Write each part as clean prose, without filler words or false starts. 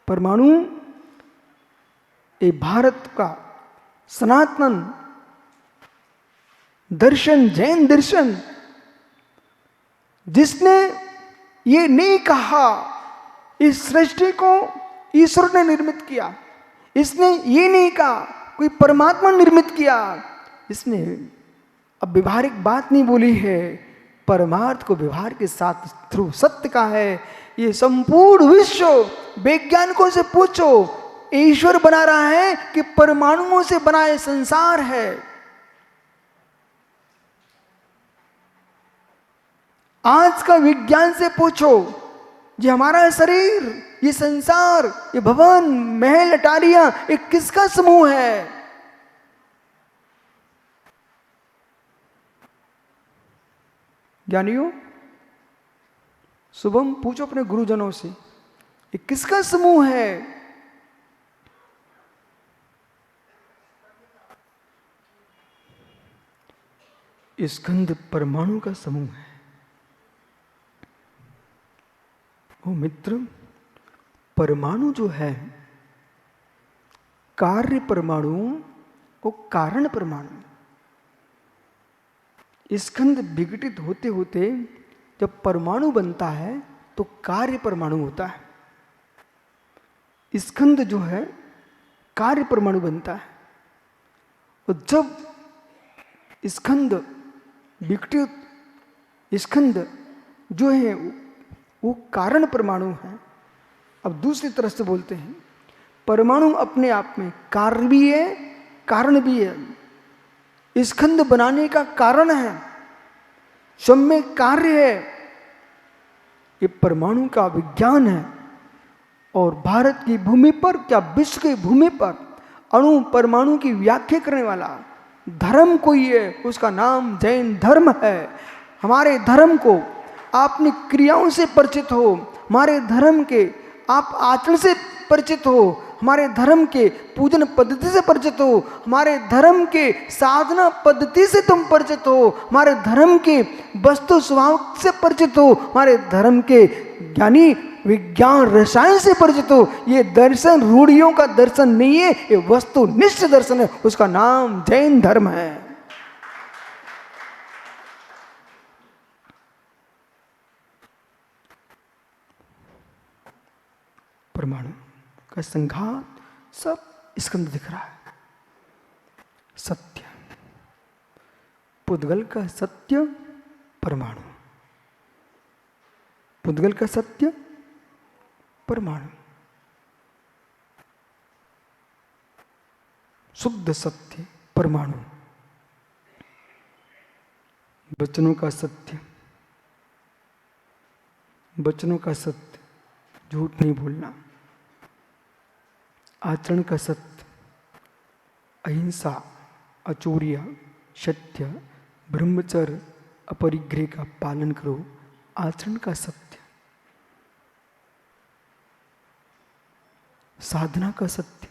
परमाणु ये भारत का सनातन दर्शन, जैन दर्शन, जिसने ये नहीं कहा इस सृष्टि को ईश्वर ने निर्मित किया, इसने ये नहीं कहा कोई परमात्मा निर्मित किया, इसने अब व्यवहारिक बात नहीं बोली है, परमार्थ को व्यवहार के साथ थ्रू सत्य का है। ये संपूर्ण विश्व वैज्ञानिकों से पूछो, ईश्वर बना रहा है कि परमाणुओं से बना ये संसार है। आज का विज्ञान से पूछो, ये हमारा शरीर, ये संसार, ये भवन, महल, अटारियां, ये किसका समूह है? ज्ञानियों, शुभम पूछो अपने गुरुजनों से, ये किसका समूह है? स्कंद परमाणु का समूह है। ओ मित्र, परमाणु जो है, कार्य परमाणु वो कारण परमाणु, स्कंद विघटित होते होते जब परमाणु बनता है तो कार्य परमाणु होता है। स्कंद जो है कार्य परमाणु बनता है, और जब स्कंद विघटित, स्कंद जो है वो कारण परमाणु है। अब दूसरी तरह से बोलते हैं, परमाणु अपने आप में कार्य भी है, कारण भी है। स्कंद बनाने का कारण है, स्वयं में कार्य है। ये परमाणु का विज्ञान है। और भारत की भूमि पर, क्या विश्व की भूमि पर अणु परमाणु की व्याख्या करने वाला धर्म कोई है, उसका नाम जैन धर्म है। हमारे धर्म को आप अपनी क्रियाओं से परिचित हो, हमारे धर्म के आप आचरण से परिचित हो, हमारे धर्म के पूजन पद्धति से परिचित हो, हमारे धर्म के साधना पद्धति से तुम परिचित हो, हमारे धर्म के वस्तु स्वभाव से परिचित हो, हमारे धर्म के ज्ञानी विज्ञान रसायन से परिचित हो। ये दर्शन रूढ़ियों का दर्शन नहीं है, ये वस्तुनिष्ठ दर्शन है, उसका नाम जैन धर्म है। परमाणु का संघात सब स्कंद दिख रहा है। सत्य, पुद्गल का सत्य परमाणु, पुद्गल का सत्य परमाणु, शुद्ध सत्य परमाणु, वचनों का सत्य, वचनों का सत्य, झूठ नहीं बोलना, आचरण का सत्य, अहिंसा, अचौर्य, सत्य, ब्रह्मचर्य, अपरिग्रह का पालन करो, आचरण का सत्य, साधना का सत्य,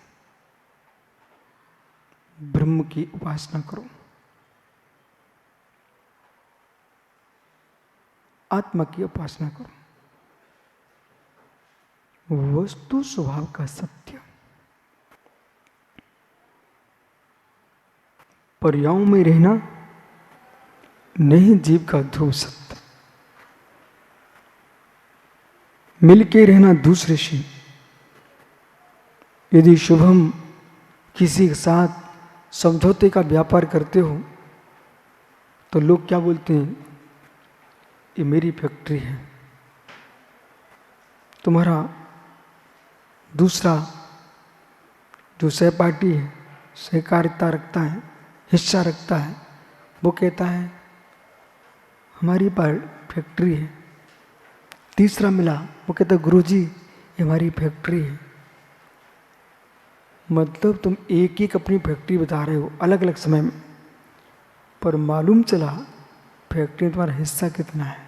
ब्रह्म की उपासना करो, आत्मा की उपासना करो, वस्तु स्वभाव का सत्य, पर्यायों में रहना नहीं जीव का ध्रुव सत्य, मिलके रहना दूसरे से। यदि शुभम किसी के साथ समझौते का व्यापार करते हो तो लोग क्या बोलते हैं, ये मेरी फैक्ट्री है, तुम्हारा दूसरा जो सहपाठी है, सहकारिता रखता है, हिस्सा रखता है, वो कहता है हमारी फैक्ट्री है। तीसरा मिला, वो कहता है गुरुजी ये हमारी फैक्ट्री है। मतलब तुम एक एक अपनी फैक्ट्री बता रहे हो अलग अलग समय में, पर मालूम चला फैक्ट्री में तुम्हारा हिस्सा कितना है।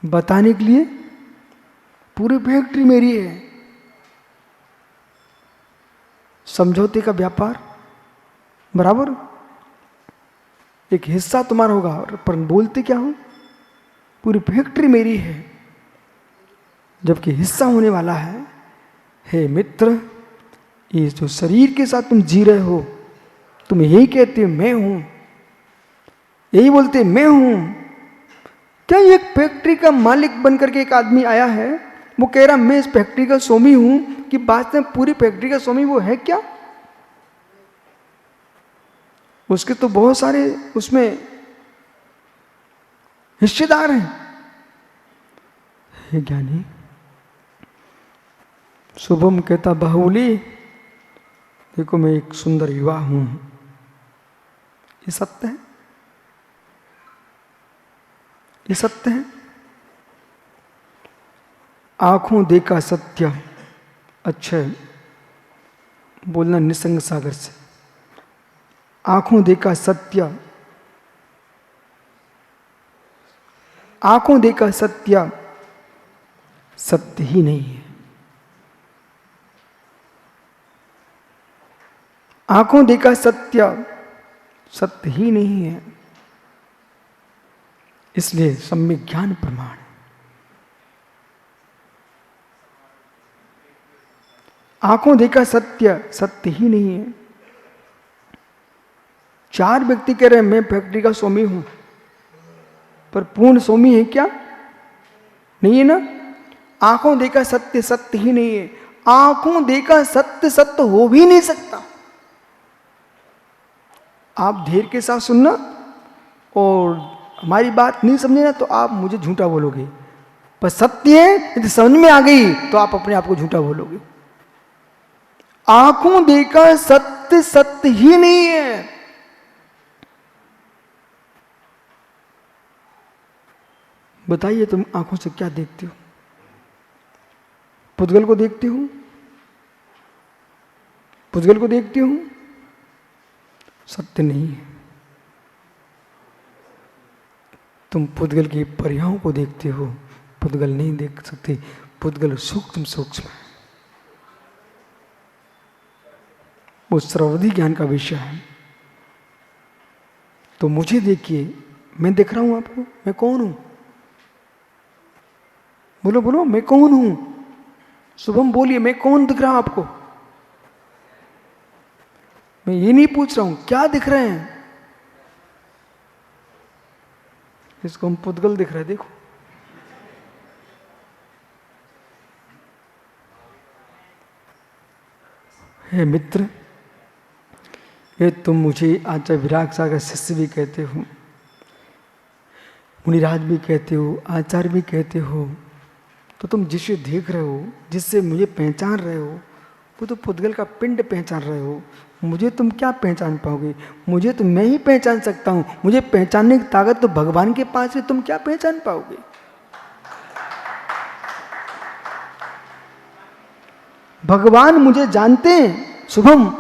बताने के लिए पूरी फैक्ट्री मेरी है। समझौते का व्यापार बराबर, एक हिस्सा तुम्हारा होगा, पर बोलते क्या हो, पूरी फैक्ट्री मेरी है। जबकि हिस्सा होने वाला है। हे मित्र, ये जो शरीर के साथ तुम जी रहे हो, तुम यही कहते हो मैं हूं, यही बोलते मैं हूं। क्या एक फैक्ट्री का मालिक बनकर के एक आदमी आया है, वो कह रहा मैं इस फैक्ट्री का स्वामी हूं, कि बात में पूरी फैक्ट्री का स्वामी वो है क्या? उसके तो बहुत सारे उसमें हिस्सेदार हैं। हे ज्ञानी, शुभम कहता बाहुली, देखो मैं एक सुंदर युवा हूं, ये सत्य है, ये सत्य है। आंखों देखा सत्य, अच्छा बोलना निसंग सागर से, आंखों देखा सत्य, आंखों देखा सत्य सत्य ही नहीं है। आंखों देखा सत्य सत्य ही नहीं है। इसलिए सम्यक ज्ञान प्रमाण। आंखों देखा सत्य सत्य ही नहीं है। 4 व्यक्ति कह रहे हैं मैं फैक्ट्री का स्वामी हूं, पर पूर्ण स्वामी है क्या? नहीं है ना। आंखों देखा सत्य सत्य ही नहीं है। आंखों देखा सत्य सत्य हो भी नहीं सकता। आप धैर्य के साथ सुनना, और हमारी बात नहीं समझे ना तो आप मुझे झूठा बोलोगे, पर सत्य है यदि समझ में आ गई तो आप अपने आप को झूठा बोलोगे। आंखों देखा सत्य सत्य ही नहीं है। बताइए तुम आंखों से क्या देखते हो? पुद्गल को देखते हो? पुद्गल को देखते हो? सत्य नहीं है। तुम पुद्गल की पर्यायों को देखते हो, पुद्गल नहीं देख सकते। पुद्गल सूक्ष्म सूक्ष्म है, वो सर्वधि ज्ञान का विषय है। तो मुझे देखिए, मैं दिख रहा हूं आपको, मैं कौन हूं? बोलो बोलो, मैं कौन हूं? शुभम बोलिए, मैं कौन दिख रहा हूं आपको? मैं ये नहीं पूछ रहा हूं क्या दिख रहे हैं। इसको हम पुद्गल दिख रहे हैं, देखो। हे मित्र, ये तुम मुझे आचार्य विराग सागर शिष्य भी कहते हो, मुनिराज भी कहते हो, आचार्य भी कहते हो, तो तुम जिसे देख रहे हो, जिससे मुझे पहचान रहे हो, वो तो पुद्गल का पिंड पहचान रहे हो। मुझे तुम क्या पहचान पाओगे? मुझे तो मैं ही पहचान सकता हूं। मुझे पहचानने की ताकत तो भगवान के पास है, तुम क्या पहचान पाओगे? भगवान मुझे जानते हैं शुभम,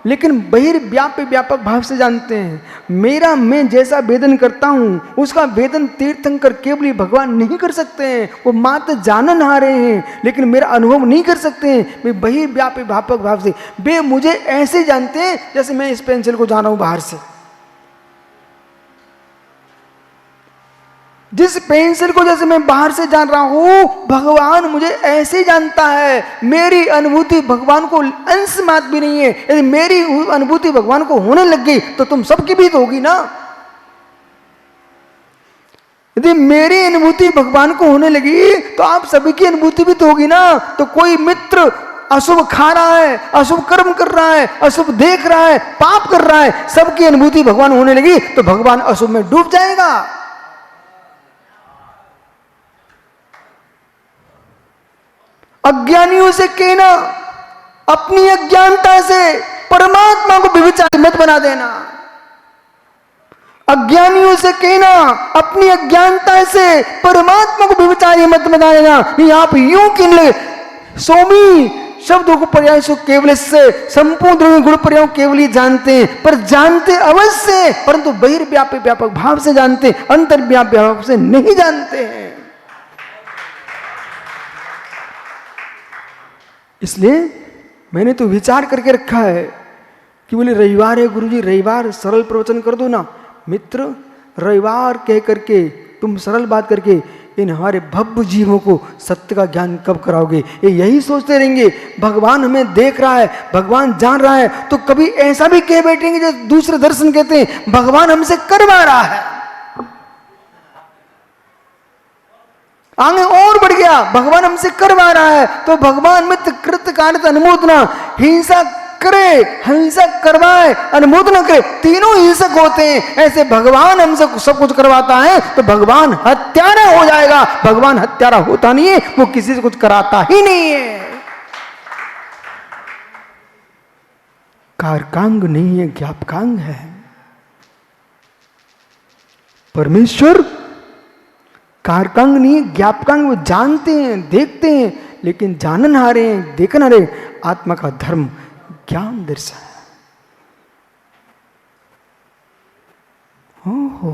लेकिन बहिर्व्यापी व्यापक भाव से जानते हैं। मेरा मैं जैसा वेदन करता हूं, उसका वेदन तीर्थंकर केवल ही भगवान नहीं कर सकते हैं। वो मात्र जानन आ रहे हैं, लेकिन मेरा अनुभव नहीं कर सकते हैं। वे बहिर्व्यापी व्यापक भाव से, वे मुझे ऐसे जानते हैं जैसे मैं इस पेंसिल को जान रहा हूं बाहर से। जिस पेंसिल को जैसे मैं बाहर से जान रहा हूं, भगवान मुझे ऐसे जानता है। मेरी अनुभूति भगवान को अंश मात्र भी नहीं है। यदि मेरी अनुभूति भगवान को होने लग गई तो तुम सबकी भी तो होगी ना। यदि मेरी अनुभूति भगवान को होने लगी तो आप सभी की अनुभूति भी तो होगी ना। तो कोई मित्र अशुभ खा रहा है, अशुभ कर्म कर रहा है, अशुभ देख रहा है, पाप कर रहा है, सबकी अनुभूति भगवान होने लगी तो भगवान अशुभ में डूब जाएगा। अज्ञानियों से कहना, अपनी अज्ञानता से परमात्मा को व्यभिचारी मत बना देना। अज्ञानियों से कहना, अपनी अज्ञानता से परमात्मा को व्यभिचारी मत बना देना। नहीं, आप यूं किन ले स्वामी शब्दों को पर्याय सु केवल से संपूर्ण गुण पर्याय केवल ही जानते हैं, पर जानते अवश्य, परंतु बहिर्व्यापी व्यापक भाव से जानते, अंतर्व्यापी भाव से नहीं जानते हैं। इसलिए मैंने तो विचार करके रखा है कि बोले रविवार है गुरुजी, रविवार सरल प्रवचन कर दो ना। मित्र, रविवार कह करके तुम सरल बात करके इन हमारे भव्य जीवों को सत्य का ज्ञान कब कराओगे? ये यही सोचते रहेंगे भगवान हमें देख रहा है, भगवान जान रहा है, तो कभी ऐसा भी कह बैठेंगे जो दूसरे दर्शन कहते हैं भगवान हमसे करवा रहा है। आगे और बढ़ गया, भगवान हमसे करवा रहा है तो भगवान मित्र कृत कार्य अनुमोदना, हिंसा करे, हिंसा करवाए, अनुमोदना करे, तीनों हिंसक होते हैं। ऐसे भगवान हमसे सब कुछ करवाता है तो भगवान हत्यारा हो जाएगा। भगवान हत्यारा होता नहीं है, वो किसी से कुछ कराता ही नहीं है। कारकांग नहीं है, ज्ञापकांग है। परमेश्वर कारकांग नहीं है, ज्ञापकांग। वो जानते हैं, देखते हैं, लेकिन जानन हारे हैं, देखन हारे। आत्मा का धर्म ज्ञान दर्शन। हो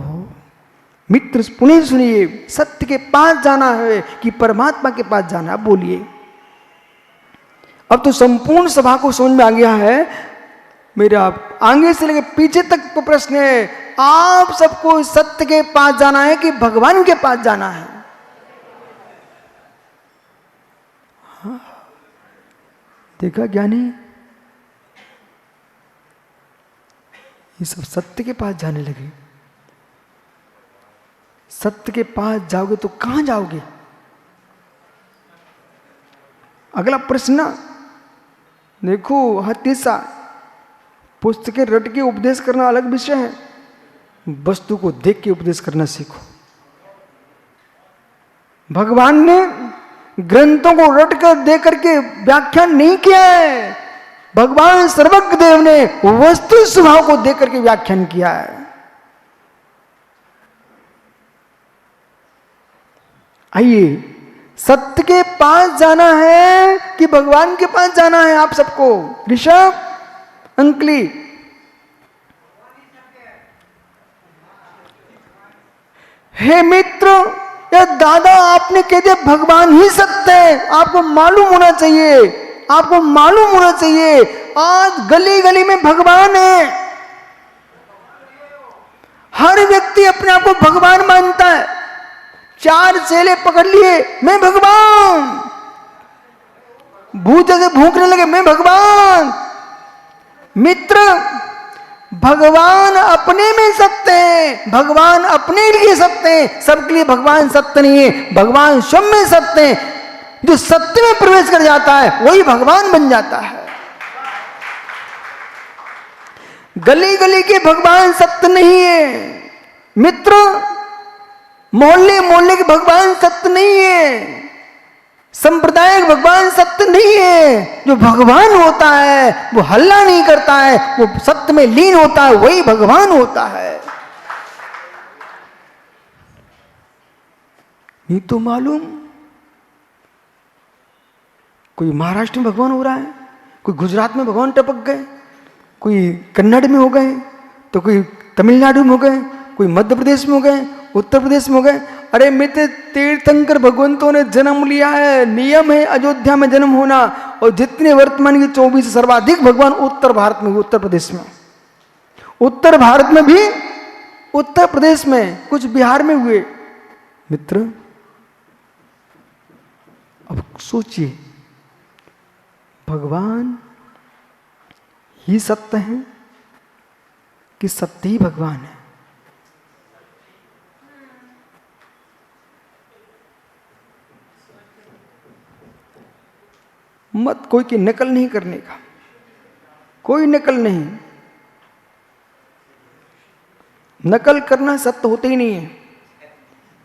मित्र पुनः सुनिए, सत्य के पास जाना है कि परमात्मा के पास जाना? अब बोलिए। अब तो संपूर्ण सभा को समझ में आ गया है। मेरा आगे से लेकर पीछे तक तो प्रश्न है, आप सबको सत्य के पास जाना है कि भगवान के पास जाना है? हाँ। देखा ज्ञानी, ये सब सत्य के पास जाने लगे। सत्य के पास जाओगे तो कहां जाओगे? अगला प्रश्न देखो, हतीसा पुस्तकें रट के उपदेश करना अलग विषय है, वस्तु को देख के उपदेश करना सीखो। भगवान ने ग्रंथों को रट कर दे करके व्याख्यान नहीं किया है। भगवान सर्वज्ञ देव ने वस्तु स्वभाव को देख करके व्याख्यान किया है। आइए, सत्य के पास जाना है कि भगवान के पास जाना है? आप सबको, ऋषभ, अंकली, हे मित्र, या दादा आपने कह दिया भगवान ही सत्य है। आपको मालूम होना चाहिए, आपको मालूम होना चाहिए, आज गली गली में भगवान है। हर व्यक्ति अपने आप को भगवान मानता है। 4 चेले पकड़ लिए, मैं भगवान। भूत जैसे भूखने लगे, मैं भगवान। मित्र, भगवान अपने में सत्य है, भगवान अपने लिए सत्य है। सबके लिए भगवान सत्य नहीं है, भगवान स्वयं में सत्य है। जो सत्य में प्रवेश कर जाता है वही भगवान बन जाता है। गली गली के भगवान सत्य नहीं है मित्र, मोहल्ले मोहल्ले के भगवान सत्य नहीं है, संप्रदाय भगवान सत्य नहीं है। जो भगवान होता है वो हल्ला नहीं करता है, वो सत्य में लीन होता है, वही भगवान होता है। ये तो मालूम, कोई महाराष्ट्र में भगवान हो रहा है, कोई गुजरात में भगवान टपक गए, कोई कन्नड़ में हो गए, तो कोई तमिलनाडु में हो गए, कोई मध्य प्रदेश में हो गए, उत्तर प्रदेश में हो गए। अरे मित्र, तीर्थंकर भगवंतों ने जन्म लिया है, नियम है अयोध्या में जन्म होना। और जितने वर्तमान के 24 सर्वाधिक भगवान उत्तर भारत में, उत्तर प्रदेश में, उत्तर भारत में भी, उत्तर प्रदेश में, कुछ बिहार में हुए। मित्र अब सोचिए, भगवान ही सत्य है कि सत्य ही भगवान है? मत कोई की नकल नहीं करने का, कोई नकल नहीं। नकल करना सत्य होते ही नहीं है।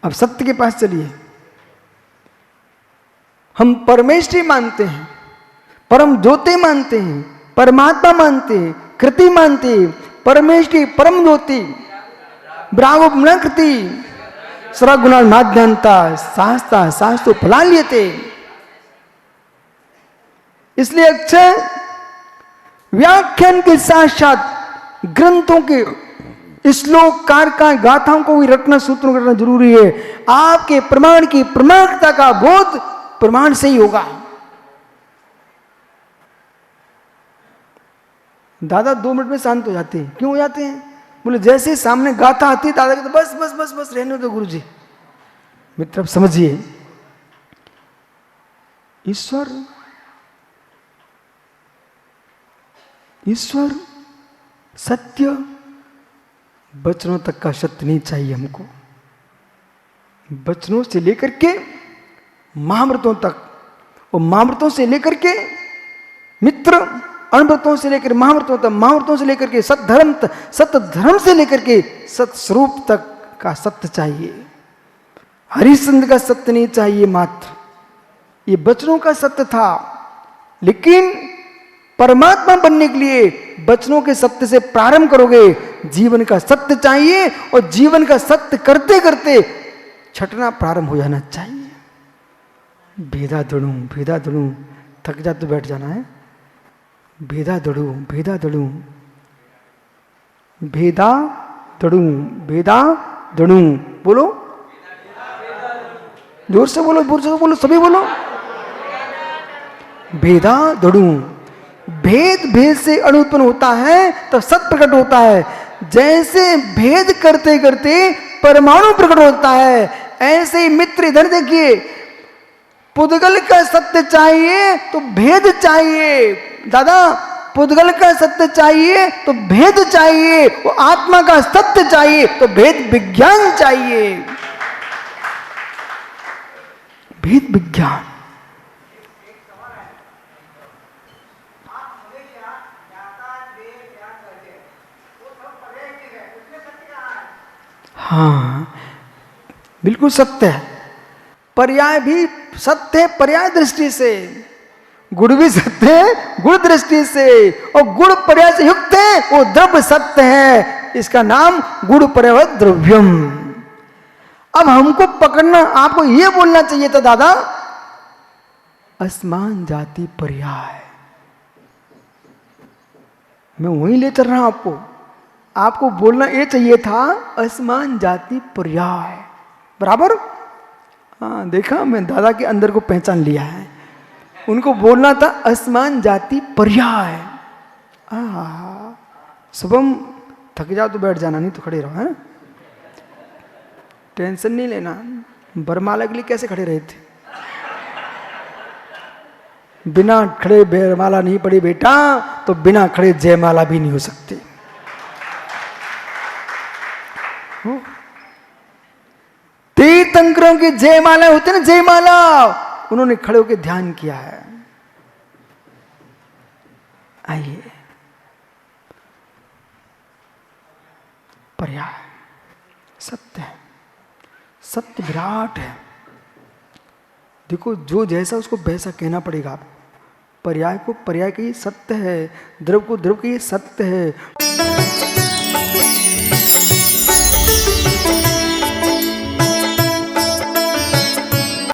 अब सत्य के पास चलिए। हम परमेष्ठी मानते हैं, परम ज्योति मानते हैं, परमात्मा मानते हैं, कृति मानते हैं, परमेष्ठी परम ज्योति, ब्राह्मण कृति, सर्वगुणा माध्यंता शास्ता शास्त्र फलाल्यते। इसलिए अक्षय व्याख्यान के साथ साथ ग्रंथों के श्लोक कारका गाथाओं को भी रटना, सूत्रों करना जरूरी है। आपके प्रमाण की प्रमाणिकता का बोध प्रमाण से ही होगा। दादा 2 मिनट में शांत हो जाते हैं। क्यों हो जाते हैं? बोले जैसे ही सामने गाथा आती है दादा कहते बस बस बस बस रहने दो गुरुजी, मित्र अब समझिए, ईश्वर सत्य, वचनों तक का सत्य नहीं चाहिए हमको। वचनों से लेकर के महामृतों तक, और महामृतों से लेकर के मित्र, अणव्रतों से लेकर महाव्रतों तक, महाव्रतों से लेकर के सत्य धर्म से लेकर के सत्स्वरूप तक का सत्य चाहिए। हरिश्चंद्र का सत्य नहीं चाहिए मात्र, ये वचनों का सत्य था। लेकिन परमात्मा बनने के लिए वचनों के सत्य से प्रारंभ करोगे, जीवन का सत्य चाहिए, और जीवन का सत्य करते करते छटना प्रारंभ हो जाना चाहिए। भेदा दड़ू, थक जा तो बैठ जाना है। भेदा दड़ू, बोलो, जोर से बोलो, सभी बोलो। भेदा दड़ू, भेद से अणु उत्पन्न होता है तो सत्य प्रकट होता है। जैसे भेद करते करते परमाणु प्रकट होता है, ऐसे ही मित्र इधर देखिए, पुद्गल का सत्य चाहिए तो भेद चाहिए। दादा, पुद्गल का सत्य चाहिए तो भेद चाहिए, वो आत्मा का सत्य चाहिए तो भेद विज्ञान चाहिए। भेद विज्ञान, हाँ बिल्कुल सत्य है। पर्याय भी सत्य है पर्याय दृष्टि से, गुण भी सत्य है गुण दृष्टि से, और गुण पर्याय से युक्त है वो द्रव्य सत्य है। इसका नाम गुण पर्याय द्रव्यम। अब हमको पकड़ना, आपको ये बोलना चाहिए था दादा, असमान जाति पर्याय। मैं वहीं ले चल रहा हूं आपको बोलना ये चाहिए था असमान जाति पर्याय, बराबर। हाँ देखा, मैं दादा के अंदर को पहचान लिया है। उनको बोलना था असमान जाति पर्याय। शुभम, थक जाओ तो बैठ जाना, नहीं तो खड़े रहो। हैं, टेंशन नहीं लेना। बरमाला के लिए कैसे खड़े रहे थे? बिना खड़े बरमाला नहीं पड़ी बेटा, तो बिना खड़े जयमाला भी नहीं हो सकती। तीर्थंकरों की जयमाला होती है ना, जयमाला, उन्होंने खड़े होकर ध्यान किया है। आइए, पर्याय सत्य है, सत्य विराट है। देखो, जो जैसा उसको वैसा कहना पड़ेगा। पर्याय को पर्याय के ये सत्य है, द्रव को द्रव के ये सत्य है।